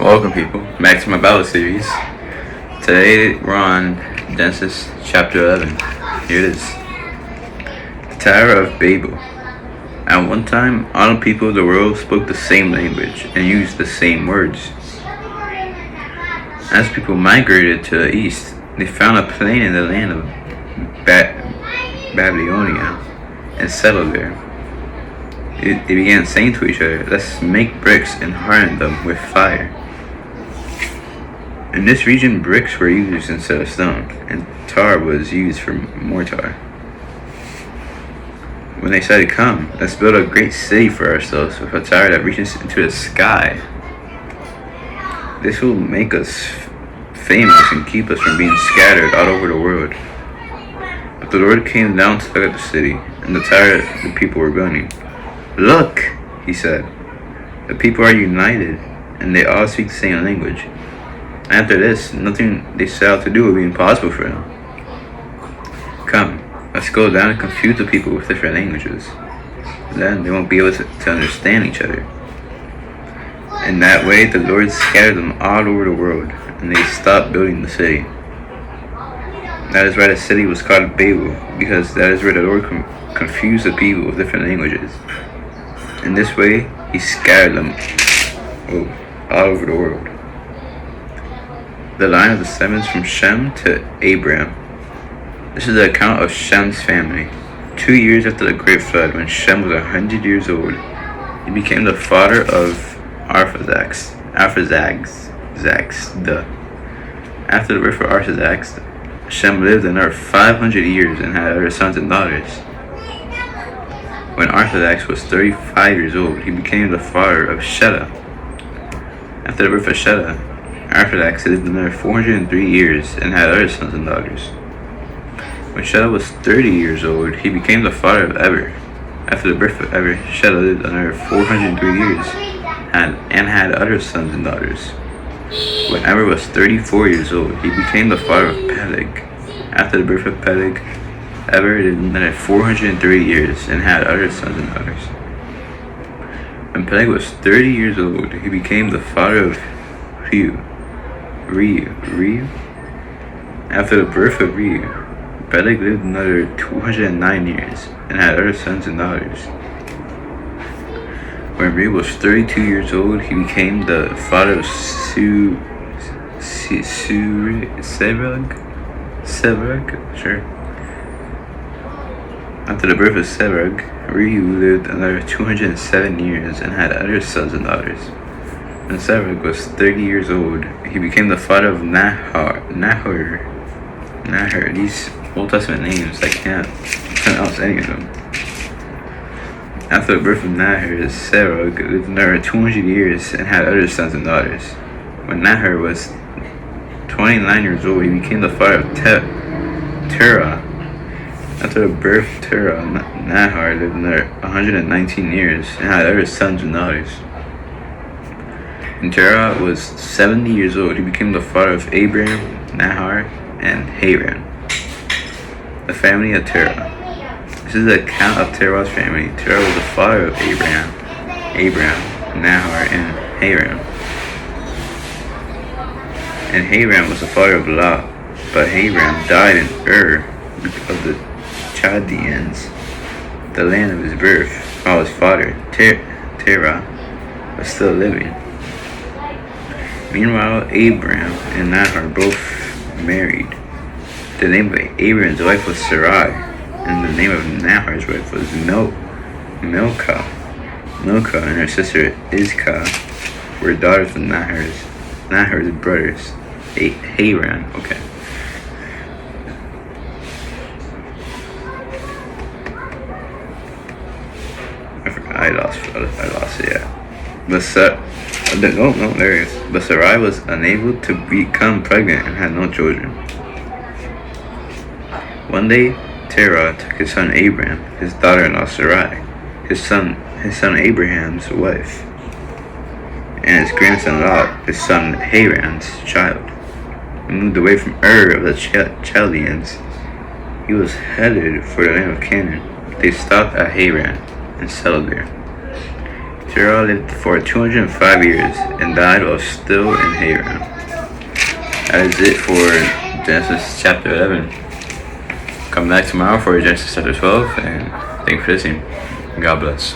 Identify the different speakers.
Speaker 1: Welcome, people, back to my Bible series. Today we're on Genesis chapter 11. Here it is. The Tower of Babel. At one time, all the people of the world spoke the same language and used the same words. As people migrated to the east, they found a plain in the land of Babylonia and settled there. They began saying to each other, "Let's make bricks and harden them with fire." In this region, bricks were used instead of stone, and tar was used for mortar. When they said, "Come, let's build a great city for ourselves with a tower that reaches into the sky. This will make us famous and keep us from being scattered all over the world." But the Lord came down to look at the city and the tower the people were building. "Look," he said, "the people are united, and they all speak the same language. After this, nothing they set out to do will be impossible for them. Come, let's go down and confuse the people with different languages. Then they won't be able to understand each other." In that way, the Lord scattered them all over the world, and they stopped building the city. That is why the city was called Babel, because that is where the Lord confused the people with different languages. In this way, he scattered them all over the world. The line of descendants from Shem to Abraham. This is the account of Shem's family. 2 years after the great flood, when Shem was 100 years old, he became the father of Arphaxad. After the birth of Arphaxad, Shem lived another 500 years and had other sons and daughters. When Arphaxad was 35 years old, he became the father of Shelah. After the birth of Shelah, Arphaxad lived another 403 years and had other sons and daughters. When Shelah was 30 years old, he became the father of Eber. After the birth of Eber, Shelah lived another 403 years and had other sons and daughters. When Eber was 34 years old, he became the father of Peleg. After the birth of Peleg, Eber lived another 430 years and had other sons and daughters. When Peleg was 30 years old, he became the father of Reu. After the birth of Reu, Peleg lived another 209 years and had other sons and daughters. When Reu was 32 years old, he became the father of Serug. After the birth of Serug, Reu lived another 207 years and had other sons and daughters. When Serug was 30 years old, he became the father of Nahor. These Old Testament names, I can't pronounce any of them. After the birth of Nahor, Serug lived another 200 years and had other sons and daughters. When Nahor was 29 years old, he became the father of Terah. After the birth of Terah, Nahor lived another 119 years and had other sons and daughters. When Terah was 70 years old, he became the father of Abraham, Nahor, and Haran. The family of Terah. This is the account of Terah's family. Terah was the father of Abraham, Nahor, and Haran. And Haran was the father of Lot, but Haran died in Ur of the Chaldeans, the land of his birth, while his father, Terah, was still living. Meanwhile, Abraham and Nahor both married. The name of Abraham's wife was Sarai, and the name of Nahor's wife was Milcah. Milcah and her sister Iscah were daughters of Nahor's brothers, Haran. Okay. I lost it, yeah. There it is. But Sarai was unable to become pregnant and had no children. One day, Terah took his son Abram, his daughter-in-law Sarai, his son Abraham's wife, and his grandson Lot, his son Haran's child, and moved away from Ur of the Chaldeans. He was headed for the land of Canaan. They stopped at Haran and settled there. Terah lived for 205 years and died while still in Haran. That is it for Genesis chapter 11. Come back tomorrow for Genesis chapter 12, and thanks for listening. God bless.